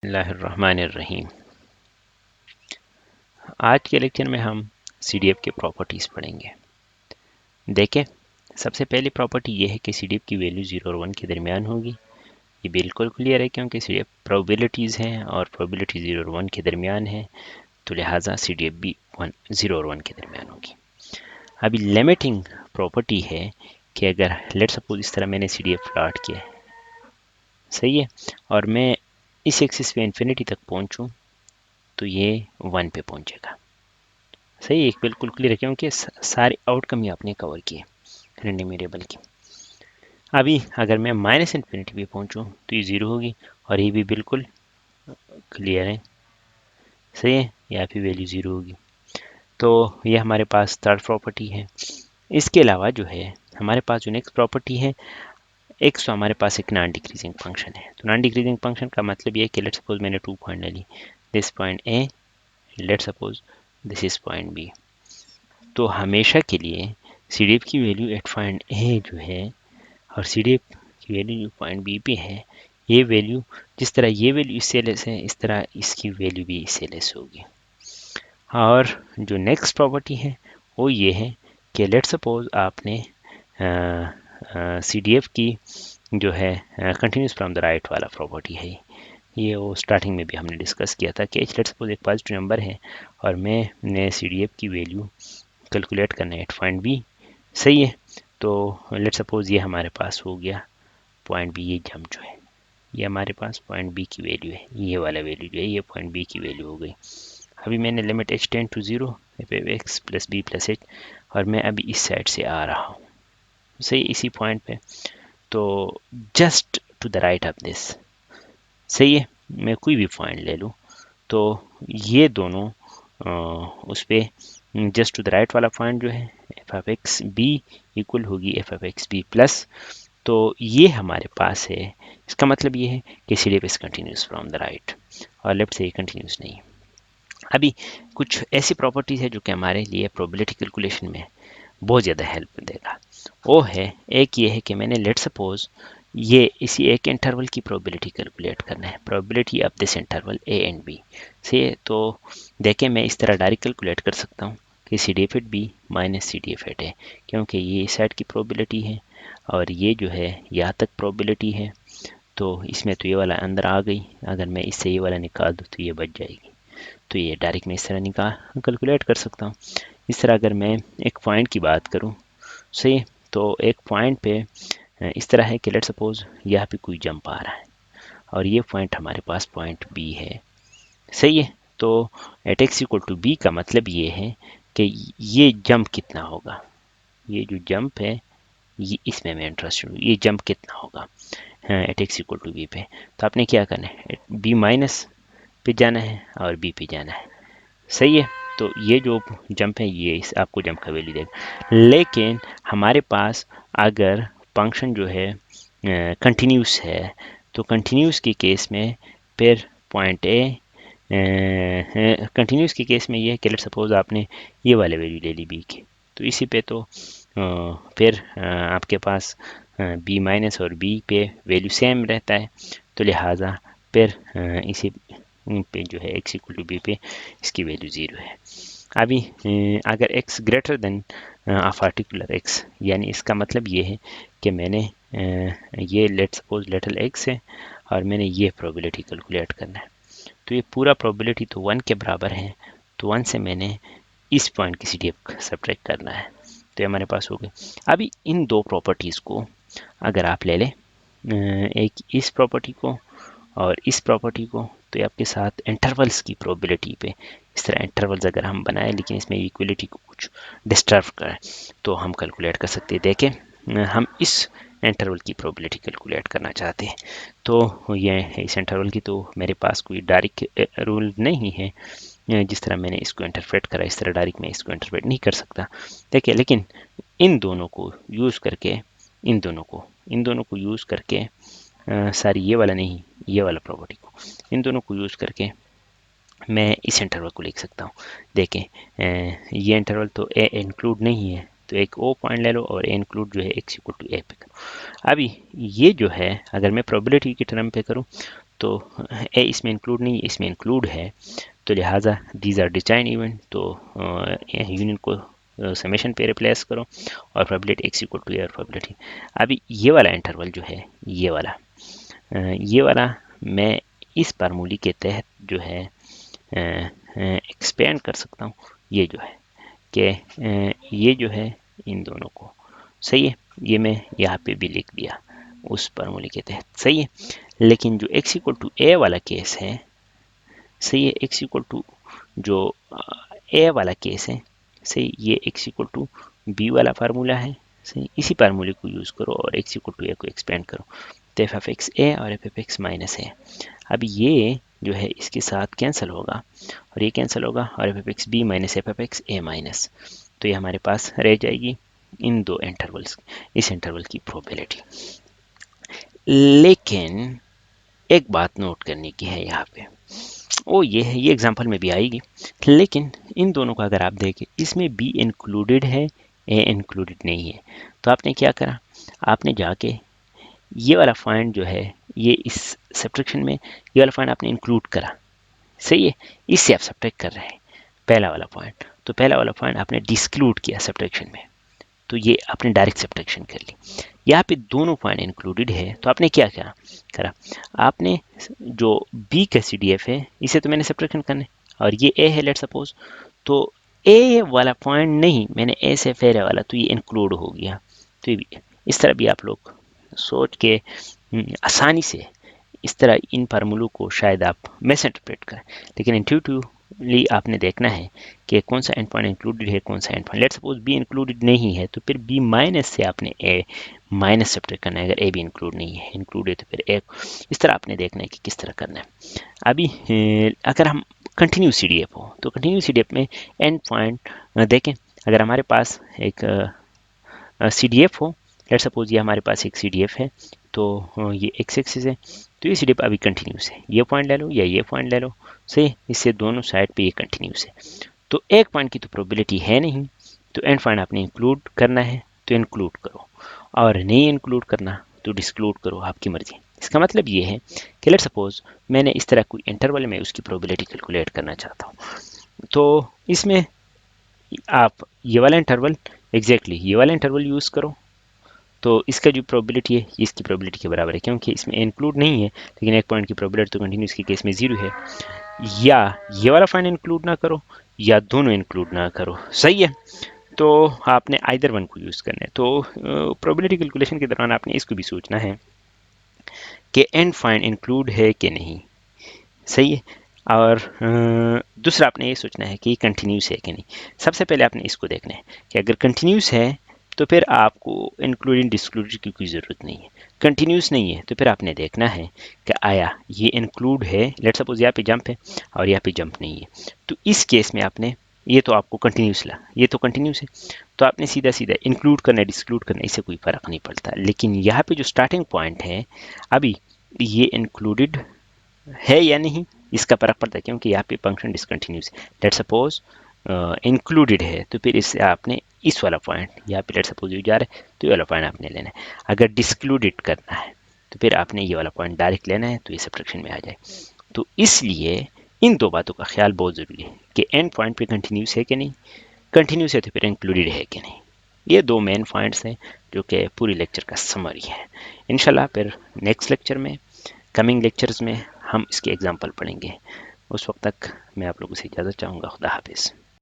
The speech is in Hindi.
बिस्मिल्लाहिर्रहमानिर्रहीम। आज के लेक्चर में हम CDF के प्रॉपर्टीज़ पढ़ेंगे। देखें, सबसे पहली प्रॉपर्टी ये है कि CDF की वैल्यू 0 और 1 के दरमियान होगी। ये बिल्कुल क्लियर है क्योंकि CDF प्रोबेबिलिटीज़ हैं और प्रोबेबिलिटी 0 और 1 के दरमियान है, तो लिहाजा CDF भी 0 और 1 के दरमियान होगी। अभी लिमिटिंग प्रॉपर्टी है कि अगर लेट सपोज इस तरह मैंने CDF प्लॉट किया है, सही है, और मैं इस एक्सिस पे इन्फिनिटी तक पहुँचूँ तो ये 1 पे पहुँचेगा। सही है, बिल्कुल क्लियर है क्योंकि सारे आउटकम ही आपने कवर किए रैंडम वेरिएबल की। अभी अगर मैं माइनस इन्फिनिटी पे पहुंचूं तो ये 0 होगी और ये भी बिल्कुल क्लियर है, सही है, यहाँ पे वैल्यू 0 होगी। तो ये हमारे पास थर्ड प्रॉपर्टी है। इसके अलावा जो है हमारे पास जो नेक्स्ट प्रॉपर्टी है, एक्स तो हमारे पास एक नॉन डिक्रीजिंग फंक्शन है। तो नॉन डिक्रीजिंग फंक्शन का मतलब ये है कि लेट सपोज मैंने 2 पॉइंट ले ली, this point A, let suppose this is point B. तो हमेशा के लिए CDF की वैल्यू एट पॉइंट ए जो है और CDF की वैल्यू जो पॉइंट बी पे है, ये वैल्यू जिस तरह ये वैल्यू इससे लेस है, इस तरह इसकी वैल्यू भी इससे लेस होगी। और जो नेक्स्ट प्रॉपर्टी है वो ये है कि लेट सपोज आपने CDF की जो है कंटिन्यूस फ्रॉम द राइट वाला प्रॉपर्टी है, ये वो स्टार्टिंग में भी हमने डिस्कस किया था कि लेट सपोज एक पॉजिटिव नंबर है और मैंने CDF की वैल्यू कैलकुलेट करना है एट पॉइंट बी, सही है। तो लेट सपोज ये हमारे पास हो गया पॉइंट बी, ये जंप जो है ये हमारे पास पॉइंट बी की वैल्यू है, ये वाला वैल्यू जो है ये पॉइंट बी की वैल्यू हो गई। अभी मैंने limit h tend to 0 x plus B plus h और मैं अभी इस साइड से आ रहा हूँ, सही, इसी पॉइंट पे, तो just to the right of this, सही है, मैं कोई भी पॉइंट ले लूँ तो ये दोनों उस पर जस्ट टू द राइट वाला पॉइंट जो है f of x b equal होगी f of x b plus, तो ये हमारे पास है। इसका मतलब ये है कि CDF is continuous from the right और लेफ्ट से ये कंटिन्यूस नहीं। अभी कुछ ऐसी प्रॉपर्टीज है जो कि हमारे लिए प्रोबेबिलिटी कैलकुलेशन में बहुत ज़्यादा हेल्प देगा। वो है, एक ये है कि मैंने लेट सपोज ये इसी एक इंटरवल की प्रोबेबिलिटी कैलकुलेट करना है, probability of this interval A and B से। तो देखें, मैं इस तरह डायरेक्ट कैलकुलेट कर सकता हूँ कि CDF at b minus CDF at a, क्योंकि ये इस साइड की प्रोबेबिलिटी है और ये जो है यहाँ तक प्रोबेबिलिटी है, तो इसमें तो ये वाला अंदर आ गई, अगर मैं इससे ये वाला निकाल दूँ तो ये बच जाएगी। तो ये डायरेक्ट मैं इस तरह निकाल कैलकुलेट कर सकता हूँ। इस तरह अगर मैं एक पॉइंट की बात करूँ, सही, तो एक पॉइंट पे इस तरह है कि लेट सपोज यहाँ पे कोई जंप आ रहा है और ये पॉइंट हमारे पास पॉइंट बी है, सही है। तो at X equal to B का मतलब ये है कि ये जंप कितना होगा, ये जो जंप है ये इसमें मैं इंटरेस्टेड हूँ, ये जंप कितना होगा at X equal to B पे। तो आपने क्या करना है, बी माइनस पे जाना है और बी पे जाना है, सही है। तो ये जो जंप है ये इस आपको जंप का वैल्यू देगा। लेकिन हमारे पास अगर फंक्शन जो है कंटिन्यूस है, तो कंटिन्यूस के केस में फिर पॉइंट ए, कंटिन्यूस के केस में ये है कि लेट सपोज आपने ये वाले वैल्यू ले ली बी की, तो इसी पे तो फिर आपके पास बी माइनस और बी पे वैल्यू सेम रहता है, तो लिहाजा फिर इसी पे जो है x इक्वल टू बी पे इसकी वैल्यू 0 है। अभी अगर x greater than a particular x, यानी इसका मतलब ये है कि मैंने ये लेट सपोज लिटिल x है और मैंने ये प्रोबेबिलिटी कैलकुलेट करना है, तो ये पूरा प्रोबेबिलिटी तो 1 के बराबर है, तो 1 से मैंने इस पॉइंट की CDF सब्ट्रैक्ट करना है, तो ये हमारे पास हो गए। अभी इन दो प्रॉपर्टीज़ को अगर आप ले लें, एक इस प्रॉपर्टी को और इस प्रॉपर्टी को, तो ये आपके साथ इंटरवल्स की प्रोबेबिलिटी पे, इस तरह इंटरवल्स अगर हम बनाएं लेकिन इसमें इक्वलिटी को कुछ डिस्टर्ब करें तो हम कैलकुलेट कर सकते हैं। देखें, हम इस इंटरवल की प्रोबेबिलिटी कैलकुलेट करना चाहते हैं, तो ये इस इंटरवल की तो मेरे पास कोई डायरेक्ट रूल नहीं है, जिस तरह मैंने इसको इंटरप्रेट करा इस तरह डायरेक्ट मैं इसको इंटरप्रेट नहीं कर सकता। देखिए, लेकिन इन दोनों को यूज़ करके, इन दोनों को यूज़ करके सारी ये वाला नहीं, ये वाला प्रॉपर्टी को, इन दोनों को यूज़ करके मैं इस इंटरवल को लिख सकता हूँ। देखें, ये इंटरवल तो ए इंक्लूड नहीं है, तो एक ओ पॉइंट ले लो और ए इंक्लूड जो है एक्स इक्वल टू ए पे करो। अभी ये जो है अगर मैं प्रोबेबिलिटी की टर्म पे करूँ तो ए इसमें इंक्लूड नहीं, इसमें इंक्लूड है, तो लिहाजा दीज आर डिजाइन इवेंट, तो यूनियन को समेशन पे रिप्लेस करो और प्रोबेबिलिटी एक्स इक्वल टू ए और प्रोबेबिलिटी। अभी ये वाला इंटरवल जो है, ये वाला मैं इस फार्मूले के तहत जो है एक्सपेंड कर सकता हूँ। ये जो है कि ये जो है इन दोनों को, सही है, ये मैं यहाँ पे भी लिख दिया उस फार्मूले के तहत, सही है। लेकिन जो x इक्वल टू ए वाला केस है, सही है, x इक्वल टू जो ए वाला केस है, सही, ये x इक्वल टू बी वाला फार्मूला है, सही, इसी फार्मूले को यूज़ करो और x इक्वल टू ए को एक्सपेंड करो, तो एफ एफ एक्स ए और एफ एफ एक्स माइनस ए। अब ये जो है इसके साथ कैंसिल होगा और ये कैंसिल होगा और f f x b minus f f x a minus, तो ये हमारे पास रह जाएगी इन दो इंटरवल्स, इस इंटरवल की प्रोबेबिलिटी। लेकिन एक बात नोट करने की है यहाँ पे, वो ये है, ये एग्जांपल में भी आएगी, लेकिन इन दोनों को अगर आप देखें, इसमें बी इंक्लूडेड है, ए इंक्लूडेड नहीं है, तो आपने क्या करा, आपने जाके ये वाला पॉइंट जो है, ये इस सब्ट्रैक्शन में ये वाला पॉइंट आपने इंक्लूड करा, सही है, इससे आप सब्ट्रैक्ट कर रहे हैं पहला वाला पॉइंट, तो पहला वाला पॉइंट आपने डिस्क्लूड किया सब्ट्रैक्शन में, तो ये आपने डायरेक्ट सब्ट्रैक्शन कर ली। यहाँ पे दोनों पॉइंट इंक्लूडेड है, तो आपने क्या करा, आपने जो बी का सी डी एफ है, इसे तो मैंने सब्ट्रैक्शन करना है, और ये ए है लेट सपोज, तो ए वाला पॉइंट नहीं, मैंने ए से पहले वाला, तो ये इंक्लूड हो गया। तो ये भी इस तरह भी आप लोग सोच के आसानी से इस तरह इन फार्मूलों को शायद आप मिस इंटरप्रेट करें, लेकिन इंट्यूटिवली आपने देखना है कि कौन सा एंड पॉइंट इंक्लूडेड है, कौन सा and point, let suppose be included नहीं है, तो फिर बी माइनस से आपने ए माइनस सब्ट्रैक्ट करना है, अगर ए भी इंक्लूड नहीं है, इंक्लूड है तो फिर ए, इस तरह आपने देखना है कि किस तरह करना है। अभी अगर हम कंटिन्यूस सी डी एफ हो, तो कंटिन्यूस सी डी एफ में एंड पॉइंट देखें, अगर हमारे पास एक सी डी एफ हो, लेट सपोज ये हमारे पास एक सी डी एफ है, तो ये एक्स एक्सिस है, तो ये सी डी एफ अभी कंटिन्यूस है, ये पॉइंट ले लो या ये पॉइंट ले लो, सही, इससे दोनों साइड पे ये कंटिन्यूस है, तो एक पॉइंट की तो प्रोबेबिलिटी है नहीं, तो एंड पॉइंट आपने इंक्लूड करना है तो इंक्लूड करो, और नहीं इंक्लूड करना तो डिस्क्लूड करो, आपकी मर्जी। इसका मतलब ये है कि लेट सपोज मैंने इस तरह कोई इंटरवल में उसकी प्रोबेबिलिटी कैलकुलेट करना चाहता हूँ, तो इसमें आप ये वाला इंटरवल एग्जैक्टली ये वाला इंटरवल यूज़ करो, तो इसका जो प्रोबेबिलिटी है ये इसकी प्रोबेबिलिटी के बराबर है, क्योंकि इसमें इंक्लूड नहीं है, लेकिन एक पॉइंट की प्रोबेबिलिटी तो कंटिन्यूस के केस में 0 है। या ये वाला पॉइंट इंक्लूड ना करो या दोनों इंक्लूड ना करो, सही है, तो आपने आइदर वन को यूज़ करना है। तो प्रोबेबिलिटी कैलकुलेशन के दौरान आपने इसको भी सोचना है कि एंड पॉइंट इंक्लूड है कि नहीं, सही है, और दूसरा आपने ये सोचना है कि कंटिन्यूस है कि नहीं। सबसे पहले आपने इसको देखना है कि अगर कंटिन्यूस है तो फिर आपको इंक्लूडिंग डिस्क्लूड की कोई ज़रूरत नहीं है, कंटिन्यूस नहीं है तो फिर आपने देखना है कि आया ये इंक्लूड है, लेट सपोज यहाँ पे जंप है और यहाँ पे जंप नहीं है, तो इस केस में आपने ये तो आपको कंटिन्यूस ला, ये तो कंटिन्यूस है, तो आपने सीधा सीधा इंक्लूड करना डिस्क्लूड करना, इससे कोई फ़र्क नहीं पड़ता। लेकिन यहाँ पे जो स्टार्टिंग पॉइंट है अभी ये इंक्लूडेड है या नहीं, इसका फर्क पड़ता है, क्योंकि यहाँ पे फंक्शन डिसकंटिन्यूस है। लेट सपोज इंक्लूडेड है तो फिर इससे आपने इस वाला पॉइंट यहाँ पे लेट सपोज जा रहा है तो ये वाला पॉइंट आपने लेना है। अगर डिस्क्लूडेड करना है तो फिर आपने ये वाला पॉइंट डायरेक्ट लेना है, तो ये सब्ट्रैक्शन में आ जाए। तो इसलिए इन दो बातों का ख्याल बहुत ज़रूरी है कि एंड पॉइंट पे कंटिन्यूस है कि नहीं, कंटिन्यूस है तो फिर इंक्लूडेड है कि नहीं। ये दो मेन पॉइंट्स हैं जो कि पूरी लेक्चर का समरी है। इंशाल्लाह फिर नेक्स्ट लेक्चर में, कमिंग लेक्चर्स में हम इसके एग्जाम्पल पढ़ेंगे। उस वक्त तक मैं आप लोगों से इजाज़त चाहूँगा। खुदा हाफिज़।